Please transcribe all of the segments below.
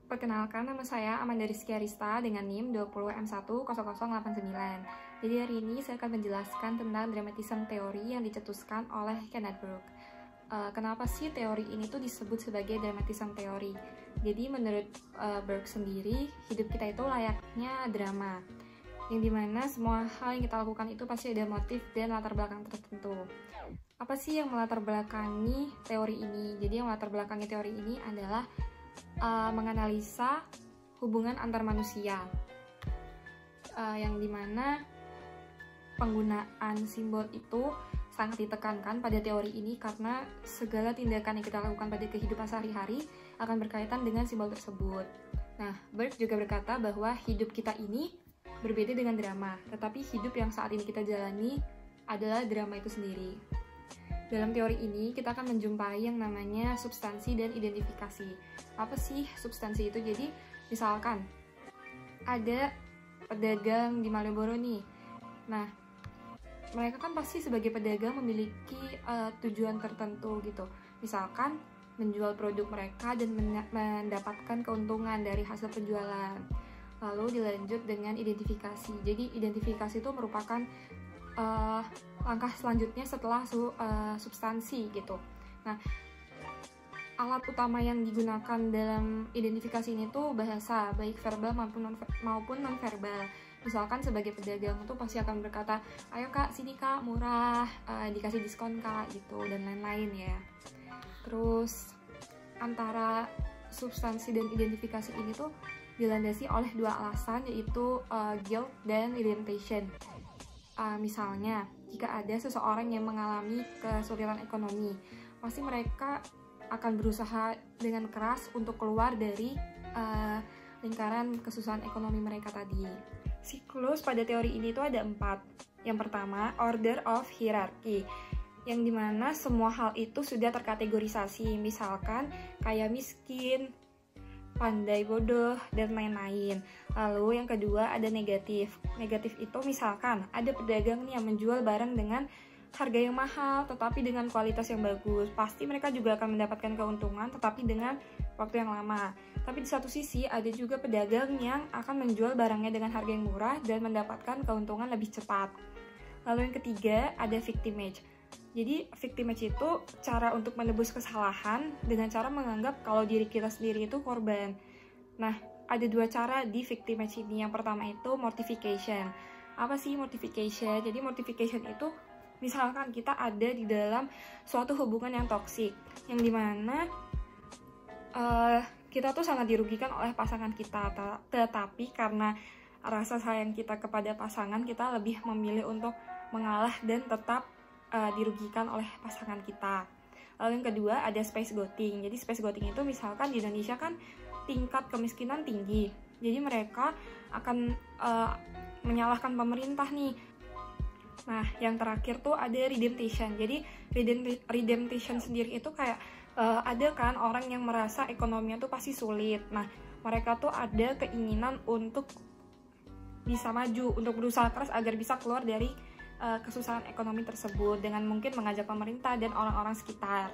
Perkenalkan, nama saya Amanda Rizky Arista dengan NIM 20M10089. Jadi hari ini saya akan menjelaskan tentang dramatism teori yang dicetuskan oleh Kenneth Brooke. Kenapa sih teori ini tuh disebut sebagai dramatism teori? Jadi menurut Brooke sendiri, hidup kita itu layaknya drama, yang dimana semua hal yang kita lakukan itu pasti ada motif dan latar belakang tertentu. Apa sih yang melatar belakangi teori ini? Jadi yang melatar belakangi teori ini adalah menganalisa hubungan antar manusia, yang dimana penggunaan simbol itu sangat ditekankan pada teori ini karena segala tindakan yang kita lakukan pada kehidupan sehari-hari akan berkaitan dengan simbol tersebut. Nah, Brooke juga berkata bahwa hidup kita ini berbeda dengan drama, tetapi hidup yang saat ini kita jalani adalah drama itu sendiri. Dalam teori ini, kita akan menjumpai yang namanya substansi dan identifikasi. Apa sih substansi itu? Jadi, misalkan ada pedagang di Malioboro nih. Nah, mereka kan pasti sebagai pedagang memiliki tujuan tertentu gitu. Misalkan menjual produk mereka dan mendapatkan keuntungan dari hasil penjualan. Lalu dilanjut dengan identifikasi. Jadi, identifikasi itu merupakan langkah selanjutnya setelah substansi gitu. Nah, alat utama yang digunakan dalam identifikasi ini tuh bahasa, baik verbal maupun non-verbal. Misalkan sebagai pedagang tuh pasti akan berkata, ayo kak, sini kak, murah, dikasih diskon kak, gitu, dan lain-lain ya. Terus, antara substansi dan identifikasi ini tuh dilandasi oleh dua alasan, yaitu guilt dan orientation. Misalnya, jika ada seseorang yang mengalami kesulitan ekonomi, pasti mereka akan berusaha dengan keras untuk keluar dari lingkaran kesusahan ekonomi mereka tadi. Siklus pada teori ini tuh ada 4. Yang pertama, order of hierarchy, yang dimana semua hal itu sudah terkategorisasi, misalkan kayak miskin, pandai, bodoh, dan lain-lain. Lalu yang kedua ada negatif. Negatif itu misalkan ada pedagang nih yang menjual barang dengan harga yang mahal tetapi dengan kualitas yang bagus. Pasti mereka juga akan mendapatkan keuntungan tetapi dengan waktu yang lama. Tapi di satu sisi ada juga pedagang yang akan menjual barangnya dengan harga yang murah dan mendapatkan keuntungan lebih cepat. Lalu yang ketiga ada victimage. Jadi victimage itu cara untuk menebus kesalahan dengan cara menganggap kalau diri kita sendiri itu korban. Nah, ada 2 cara di victimage ini. Yang pertama itu mortification. Apa sih mortification? Jadi mortification itu misalkan kita ada di dalam suatu hubungan yang toksik, yang dimana kita tuh sangat dirugikan oleh pasangan kita, tetapi karena rasa sayang kita kepada pasangan, kita lebih memilih untuk mengalah dan tetap dirugikan oleh pasangan kita. Lalu yang kedua ada space goating. Jadi space goating itu misalkan di Indonesia kan tingkat kemiskinan tinggi, jadi mereka akan menyalahkan pemerintah nih. Nah, yang terakhir tuh ada redemption. Jadi redemption sendiri itu kayak ada kan orang yang merasa ekonominya tuh pasti sulit. Nah, mereka tuh ada keinginan untuk bisa maju, untuk berusaha keras agar bisa keluar dari kesusahan ekonomi tersebut dengan mungkin mengajak pemerintah dan orang-orang sekitar.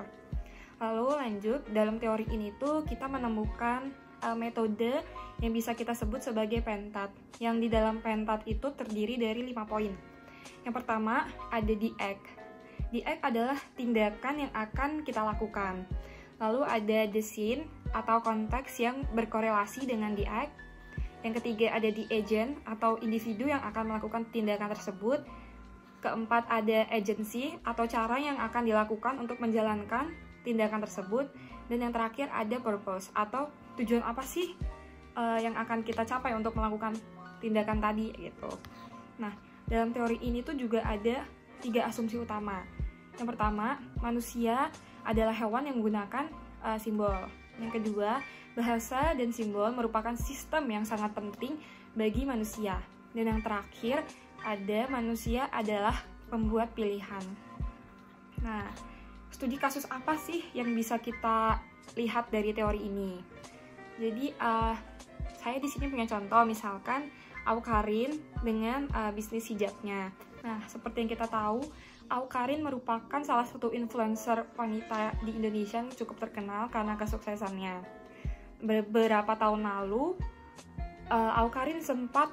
Lalu lanjut, dalam teori ini tuh kita menemukan metode yang bisa kita sebut sebagai pentat, yang di dalam pentat itu terdiri dari 5 poin. Yang pertama ada the act. The act adalah tindakan yang akan kita lakukan. Lalu ada the scene atau konteks yang berkorelasi dengan the act. Yang ketiga ada the agent atau individu yang akan melakukan tindakan tersebut. Keempat ada agency atau cara yang akan dilakukan untuk menjalankan tindakan tersebut. Dan yang terakhir ada purpose atau tujuan apa sih yang akan kita capai untuk melakukan tindakan tadi gitu. Nah, dalam teori ini tuh juga ada 3 asumsi utama. Yang pertama, manusia adalah hewan yang menggunakan simbol. Yang kedua, bahasa dan simbol merupakan sistem yang sangat penting bagi manusia. Dan yang terakhir, ada manusia adalah pembuat pilihan. Nah, studi kasus apa sih yang bisa kita lihat dari teori ini? Jadi, saya di sini punya contoh, misalkan Awkarin dengan bisnis hijabnya. Nah, seperti yang kita tahu, Awkarin merupakan salah satu influencer wanita di Indonesia yang cukup terkenal karena kesuksesannya. beberapa tahun lalu Awkarin sempat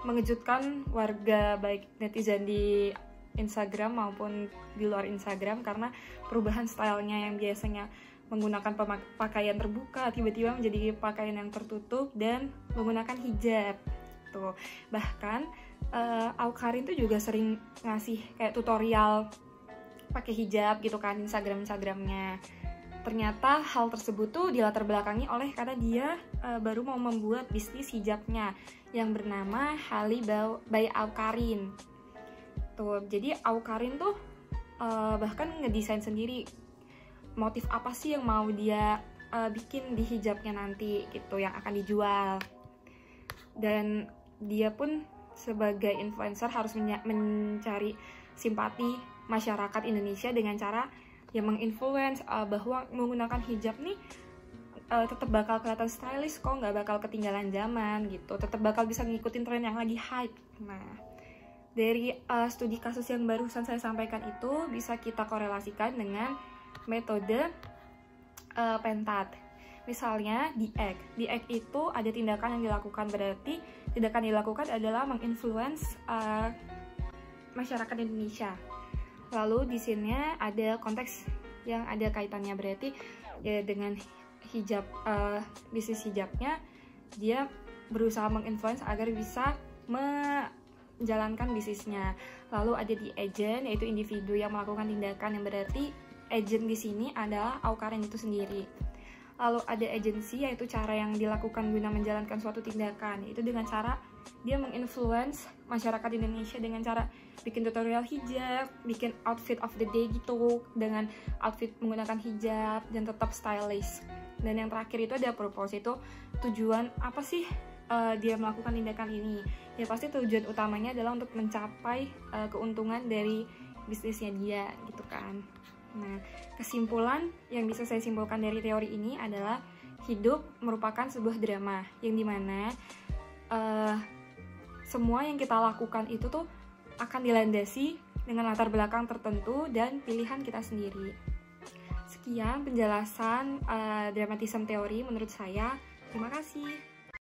mengejutkan warga, baik netizen di Instagram maupun di luar Instagram, karena perubahan stylenya yang biasanya menggunakan pakaian terbuka tiba-tiba menjadi pakaian yang tertutup dan menggunakan hijab tuh. Bahkan Awkarin tuh juga sering ngasih kayak tutorial pakai hijab gitu kan Instagramnya. Ternyata hal tersebut tuh dilatar belakangi oleh karena dia baru mau membuat bisnis hijabnya yang bernama Halle by Awkarin. Tuh, jadi Awkarin tuh bahkan ngedesain sendiri motif apa sih yang mau dia bikin di hijabnya nanti gitu yang akan dijual. Dan dia pun sebagai influencer harus mencari simpati masyarakat Indonesia dengan cara yang menginfluence bahwa menggunakan hijab nih tetap bakal kelihatan stylish kok, nggak bakal ketinggalan zaman gitu, tetap bakal bisa ngikutin tren yang lagi hype. Nah, dari studi kasus yang barusan saya sampaikan itu bisa kita korelasikan dengan metode pentat. Misalnya di act itu ada tindakan yang dilakukan, berarti tindakan yang dilakukan adalah menginfluence masyarakat Indonesia. Lalu di sini ada konteks yang ada kaitannya, berarti ya dengan hijab, bisnis hijabnya dia berusaha menginfluence agar bisa menjalankan bisnisnya. Lalu ada di agent, yaitu individu yang melakukan tindakan, yang berarti agent di sini adalah Awkarin itu sendiri. Lalu ada agency, yaitu cara yang dilakukan guna menjalankan suatu tindakan, itu dengan cara dia menginfluence masyarakat Indonesia dengan cara bikin tutorial hijab, bikin outfit of the day gitu, dengan outfit menggunakan hijab dan tetap stylish. Dan yang terakhir itu ada purpose, itu tujuan apa sih dia melakukan tindakan ini. Ya pasti tujuan utamanya adalah untuk mencapai keuntungan dari bisnisnya dia gitu kan. Nah, kesimpulan yang bisa saya simpulkan dari teori ini adalah hidup merupakan sebuah drama yang dimana semua yang kita lakukan itu tuh akan dilandasi dengan latar belakang tertentu dan pilihan kita sendiri. Sekian penjelasan dramatism teori menurut saya. Terima kasih.